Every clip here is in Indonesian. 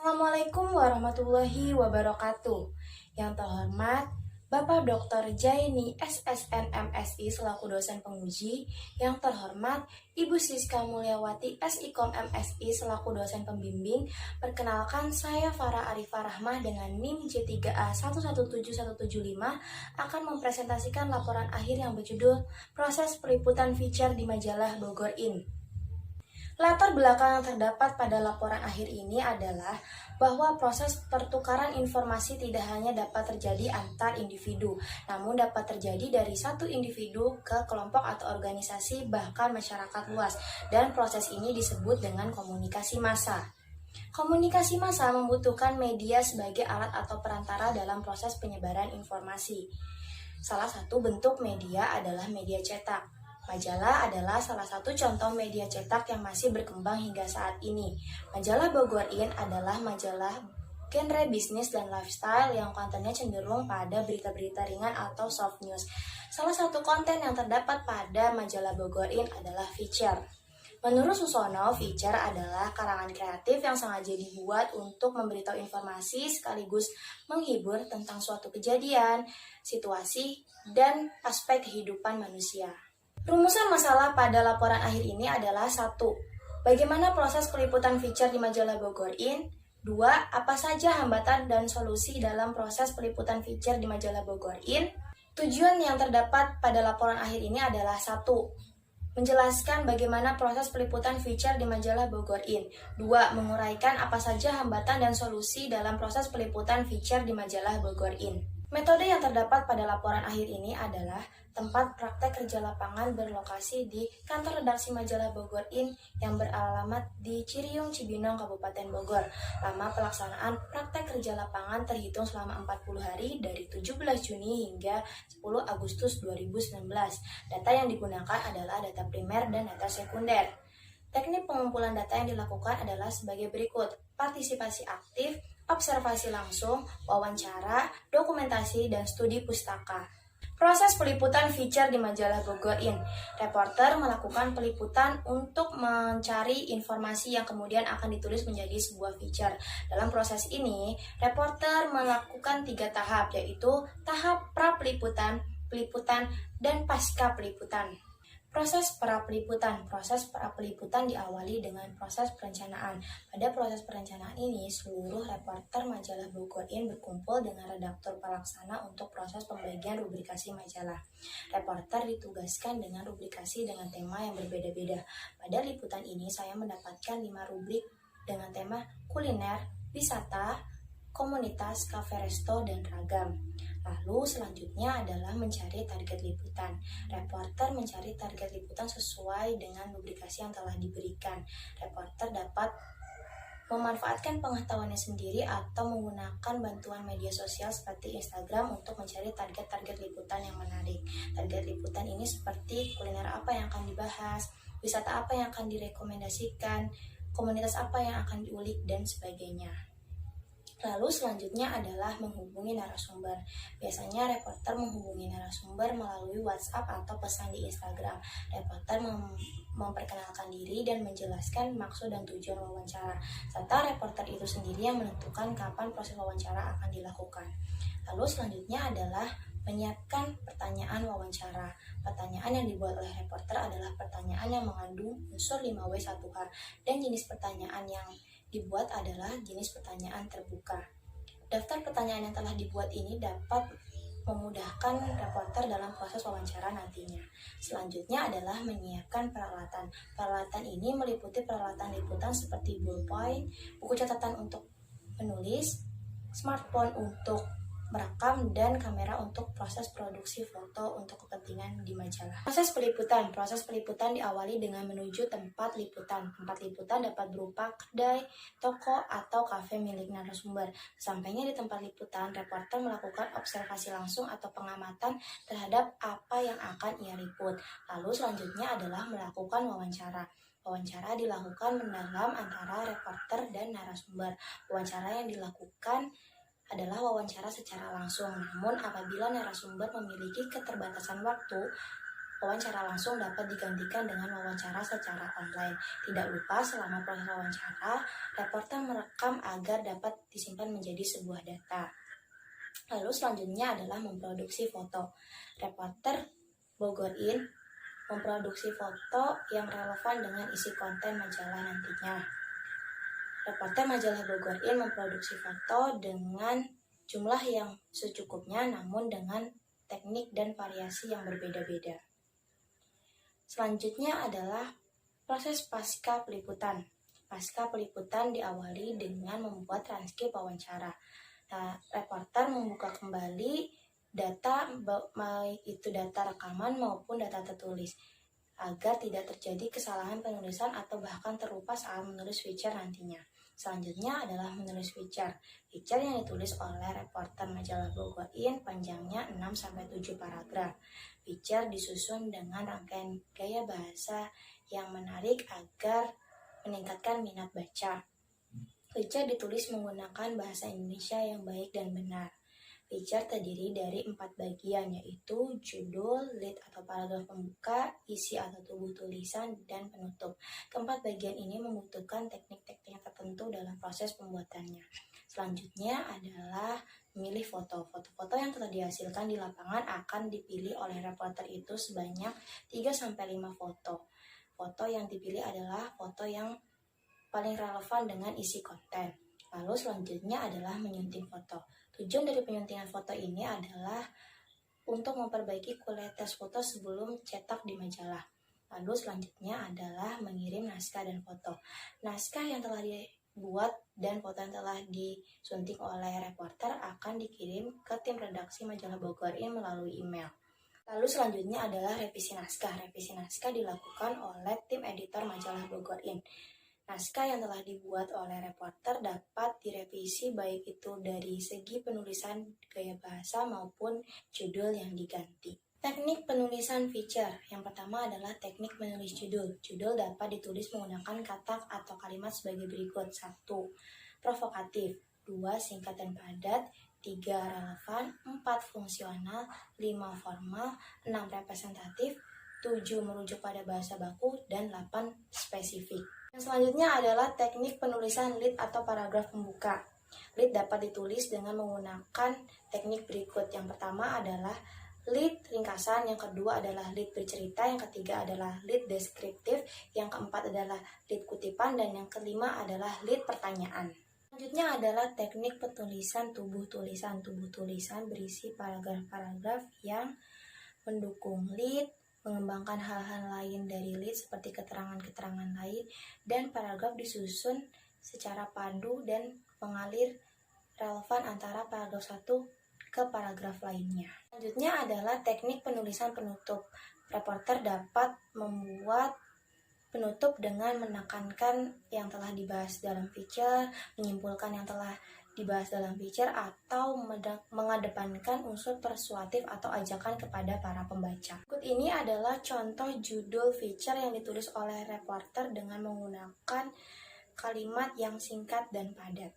Assalamualaikum warahmatullahi wabarakatuh. Yang terhormat Bapak Dr. Jaini SSN MSI selaku dosen penguji. Yang terhormat Ibu Siska Mulyawati SIKOM MSI selaku dosen pembimbing. Perkenalkan, saya Farah Arifah Rahmah dengan NIM J3A117175 akan mempresentasikan laporan akhir yang berjudul Proses Peliputan Feature di Majalah Bogor In. Latar belakang yang terdapat pada laporan akhir ini adalah bahwa proses pertukaran informasi tidak hanya dapat terjadi antar individu, namun dapat terjadi dari satu individu ke kelompok atau organisasi bahkan masyarakat luas, dan proses ini disebut dengan komunikasi massa. Komunikasi massa membutuhkan media sebagai alat atau perantara dalam proses penyebaran informasi. Salah satu bentuk media adalah media cetak. Majalah adalah salah satu contoh media cetak yang masih berkembang hingga saat ini. Majalah Bogor In adalah majalah genre bisnis dan lifestyle yang kontennya cenderung pada berita-berita ringan atau soft news. Salah satu konten yang terdapat pada majalah Bogor In adalah feature. Menurut Susono, feature adalah karangan kreatif yang sengaja dibuat untuk memberitahu informasi sekaligus menghibur tentang suatu kejadian, situasi, dan aspek kehidupan manusia. Rumusan masalah pada laporan akhir ini adalah 1. Bagaimana proses peliputan feature di majalah Bogor In? 2. Apa saja hambatan dan solusi dalam proses peliputan feature di majalah Bogor In? Tujuan yang terdapat pada laporan akhir ini adalah 1. Menjelaskan bagaimana proses peliputan feature di majalah Bogor In. 2. Menguraikan apa saja hambatan dan solusi dalam proses peliputan feature di majalah Bogor In. Metode yang terdapat pada laporan akhir ini adalah tempat praktek kerja lapangan berlokasi di kantor redaksi majalah Bogor In yang beralamat di Ciriung, Cibinong, Kabupaten Bogor. Lama pelaksanaan praktek kerja lapangan terhitung selama 40 hari dari 17 Juni hingga 10 Agustus 2019. Data yang digunakan adalah data primer dan data sekunder. Teknik pengumpulan data yang dilakukan adalah sebagai berikut: partisipasi aktif, observasi langsung, wawancara, dokumentasi, dan studi pustaka. Proses peliputan feature di majalah Bogor In. Reporter melakukan peliputan untuk mencari informasi yang kemudian akan ditulis menjadi sebuah feature. Dalam proses ini, reporter melakukan 3 tahap, yaitu tahap pra-peliputan, peliputan, dan pasca peliputan. Proses pra-peliputan. Proses pra-peliputan diawali dengan proses perencanaan. Pada proses perencanaan ini, seluruh reporter majalah Bogor In berkumpul dengan redaktur pelaksana untuk proses pembagian rubrikasi majalah. Reporter ditugaskan dengan rubrikasi dengan tema yang berbeda-beda. Pada liputan ini, saya mendapatkan 5 rubrik dengan tema kuliner, wisata, komunitas, kafe resto, dan ragam. Lalu selanjutnya adalah mencari target liputan. Reporter mencari target liputan sesuai dengan rubrikasi yang telah diberikan. Reporter dapat memanfaatkan pengetahuannya sendiri atau menggunakan bantuan media sosial seperti Instagram untuk mencari target-target liputan yang menarik. Target liputan ini seperti kuliner apa yang akan dibahas, wisata apa yang akan direkomendasikan, komunitas apa yang akan diulik, dan sebagainya. Lalu selanjutnya adalah menghubungi narasumber. Biasanya reporter menghubungi narasumber melalui WhatsApp atau pesan di Instagram. Reporter memperkenalkan diri dan menjelaskan maksud dan tujuan wawancara, serta reporter itu sendiri yang menentukan kapan proses wawancara akan dilakukan. Lalu selanjutnya adalah menyiapkan pertanyaan wawancara. Pertanyaan yang dibuat oleh reporter adalah pertanyaan yang mengandung unsur 5W1H, dan jenis pertanyaan yang dibuat adalah jenis pertanyaan terbuka. Daftar pertanyaan yang telah dibuat ini dapat memudahkan reporter dalam proses wawancara nantinya. Selanjutnya adalah menyiapkan peralatan. Peralatan ini meliputi peralatan liputan seperti ballpoint, buku catatan untuk menulis, smartphone untuk merekam, dan kamera untuk proses produksi foto untuk kepentingan di majalah. Proses peliputan. Proses peliputan diawali dengan menuju tempat liputan. Tempat liputan dapat berupa kedai, toko, atau kafe milik narasumber. Sampainya di tempat liputan, reporter melakukan observasi langsung atau pengamatan terhadap apa yang akan ia liput. Lalu selanjutnya adalah melakukan wawancara. Wawancara dilakukan mendalam antara reporter dan narasumber. Wawancara yang dilakukan adalah wawancara secara langsung. Namun apabila narasumber memiliki keterbatasan waktu, wawancara langsung dapat digantikan dengan wawancara secara online. Tidak lupa, selama proses wawancara, reporter merekam agar dapat disimpan menjadi sebuah data. Lalu selanjutnya adalah memproduksi foto. Reporter Bogorin memproduksi foto yang relevan dengan isi konten majalah nantinya. Reporter majalah Bogorin memproduksi foto dengan jumlah yang secukupnya, namun dengan teknik dan variasi yang berbeda-beda. Selanjutnya adalah proses pasca peliputan. Pasca peliputan diawali dengan membuat transkrip wawancara. Nah, reporter membuka kembali data, baik itu data rekaman maupun data tertulis, agar tidak terjadi kesalahan penulisan atau bahkan terlupa saat menulis feature nantinya. Selanjutnya adalah menulis feature. Feature yang ditulis oleh reporter majalah Bogorin panjangnya 6-7 paragraf. Feature disusun dengan rangkaian gaya bahasa yang menarik agar meningkatkan minat baca. Feature ditulis menggunakan bahasa Indonesia yang baik dan benar. Feature terdiri dari 4 bagian, yaitu judul, lead atau paragraf pembuka, isi atau tubuh tulisan, dan penutup. Keempat bagian ini membutuhkan teknik-teknik tertentu dalam proses pembuatannya. Selanjutnya adalah memilih foto. Foto-foto yang telah dihasilkan di lapangan akan dipilih oleh reporter itu sebanyak 3-5 foto. Foto yang dipilih adalah foto yang paling relevan dengan isi konten. Lalu selanjutnya adalah menyunting foto. Tujuan dari penyuntingan foto ini adalah untuk memperbaiki kualitas foto sebelum cetak di majalah. Lalu selanjutnya adalah mengirim naskah dan foto. Naskah yang telah dibuat dan foto yang telah disunting oleh reporter akan dikirim ke tim redaksi majalah Bogorin melalui email. Lalu selanjutnya adalah revisi naskah. Revisi naskah dilakukan oleh tim editor majalah Bogorin. Naskah yang telah dibuat oleh reporter dapat direvisi baik itu dari segi penulisan gaya bahasa maupun judul yang diganti. Teknik penulisan feature. Yang pertama adalah teknik menulis judul. Judul dapat ditulis menggunakan kata atau kalimat sebagai berikut. 1. Provokatif. 2. Singkat dan padat. 3. Relevan. 4. Fungsional. 5. Formal. 6. Representatif. 7. Merujuk pada bahasa baku. Dan 8. Spesifik. Yang selanjutnya adalah teknik penulisan lead atau paragraf pembuka. Lead dapat ditulis dengan menggunakan teknik berikut. Yang pertama adalah lead ringkasan, yang kedua adalah lead bercerita, yang ketiga adalah lead deskriptif, yang keempat adalah lead kutipan, dan yang kelima adalah lead pertanyaan. Selanjutnya adalah teknik penulisan tubuh tulisan. Tubuh tulisan berisi paragraf-paragraf yang mendukung lead, mengembangkan hal-hal lain dari lead seperti keterangan-keterangan lain, dan paragraf disusun secara padu dan mengalir relevan antara paragraf satu ke paragraf lainnya. Selanjutnya adalah teknik penulisan penutup. Reporter dapat membuat penutup dengan menekankan yang telah dibahas dalam feature, menyimpulkan yang telah dibahas dalam feature, atau mengedepankan unsur persuasif atau ajakan kepada para pembaca. Berikut ini adalah contoh judul feature yang ditulis oleh reporter dengan menggunakan kalimat yang singkat dan padat.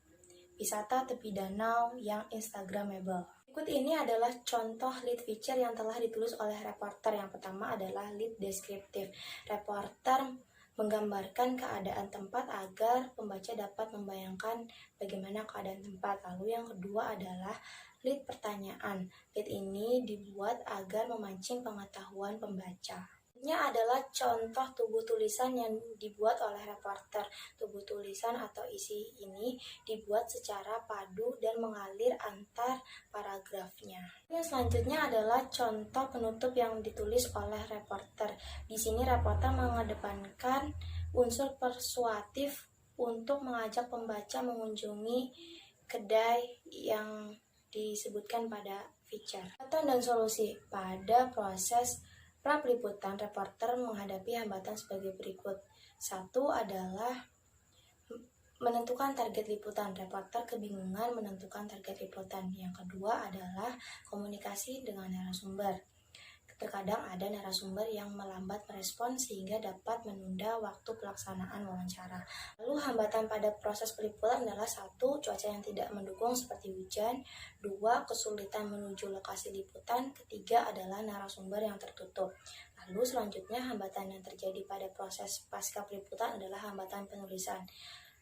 Wisata tepi danau yang instagramable. Berikut ini adalah contoh lead feature yang telah ditulis oleh reporter. Yang pertama adalah lead deskriptif. Reporter menggambarkan keadaan tempat agar pembaca dapat membayangkan bagaimana keadaan tempat. Lalu yang kedua adalah lead pertanyaan. Lead ini dibuat agar memancing pengetahuan pembaca. Ini adalah contoh tubuh tulisan yang dibuat oleh reporter. Tubuh tulisan atau isi ini dibuat secara padu dan mengalir antar paragrafnya. Yang selanjutnya adalah contoh penutup yang ditulis oleh reporter. Di sini reporter mengedepankan unsur persuasif untuk mengajak pembaca mengunjungi kedai yang disebutkan pada feature. Hambatan dan solusi pada proses pra-peliputan, reporter menghadapi hambatan sebagai berikut. 1 adalah menentukan target liputan. Reporter kebingungan menentukan target liputan. Yang kedua adalah komunikasi dengan narasumber. Terkadang ada narasumber yang melambat merespon sehingga dapat menunda waktu pelaksanaan wawancara. Lalu hambatan pada proses peliputan adalah 1. Cuaca yang tidak mendukung seperti hujan. 2. Kesulitan menuju lokasi liputan. 3. adalah narasumber yang tertutup. Lalu selanjutnya hambatan yang terjadi pada proses pasca peliputan adalah hambatan penulisan.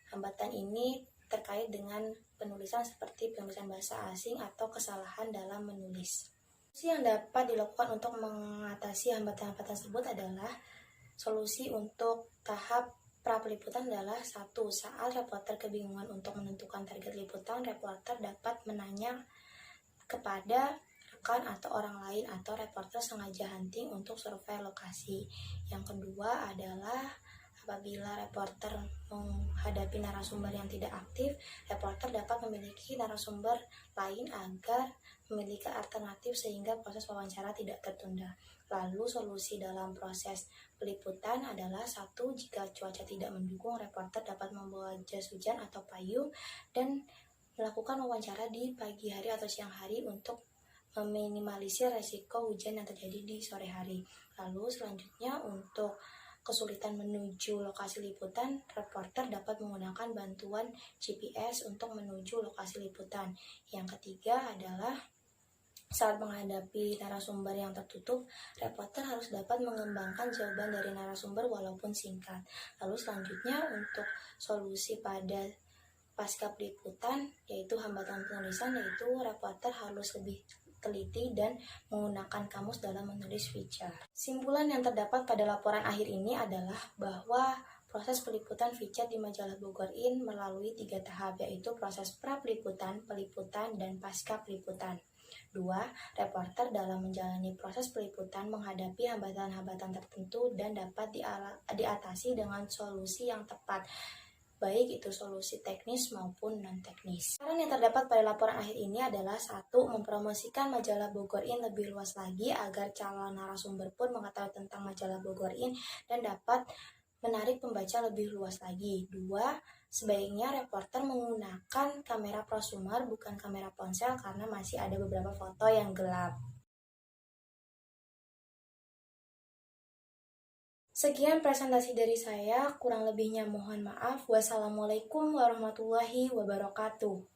Hambatan ini terkait dengan penulisan seperti penulisan bahasa asing atau kesalahan dalam menulis. Solusi yang dapat dilakukan untuk mengatasi hambatan-hambatan tersebut adalah solusi untuk tahap pra-peliputan adalah 1. Saat reporter kebingungan untuk menentukan target liputan, reporter dapat menanya kepada rekan atau orang lain atau reporter sengaja hunting untuk survei lokasi. Yang kedua adalah apabila reporter menghadapi narasumber yang tidak aktif, reporter dapat memiliki narasumber lain agar memiliki alternatif sehingga proses wawancara tidak tertunda. Lalu solusi dalam proses peliputan adalah 1. Jika cuaca tidak mendukung, reporter dapat membawa jas hujan atau payung dan melakukan wawancara di pagi hari atau siang hari untuk meminimalisir resiko hujan yang terjadi di sore hari. Lalu selanjutnya untuk kesulitan menuju lokasi liputan, reporter dapat menggunakan bantuan GPS untuk menuju lokasi liputan. Yang ketiga adalah saat menghadapi narasumber yang tertutup, reporter harus dapat mengembangkan jawaban dari narasumber walaupun singkat. Lalu selanjutnya untuk solusi pada pasca peliputan, yaitu hambatan penulisan, yaitu reporter harus lebih teliti dan menggunakan kamus dalam menulis feature. Simpulan yang terdapat pada laporan akhir ini adalah bahwa proses peliputan feature di majalah Bogor In melalui 3 tahap, yaitu proses pra-peliputan, peliputan, dan pasca peliputan. 2. Reporter dalam menjalani proses peliputan menghadapi hambatan-hambatan tertentu dan dapat diatasi dengan solusi yang tepat, baik itu solusi teknis maupun non-teknis. Saran yang terdapat pada laporan akhir ini adalah 1. Mempromosikan majalah Bogor In lebih luas lagi agar calon narasumber pun mengetahui tentang majalah Bogor In dan dapat menarik pembaca lebih luas lagi. 2. Sebaiknya reporter menggunakan kamera prosumer bukan kamera ponsel karena masih ada beberapa foto yang gelap. Sekian presentasi dari saya, kurang lebihnya mohon maaf. Wassalamualaikum warahmatullahi wabarakatuh.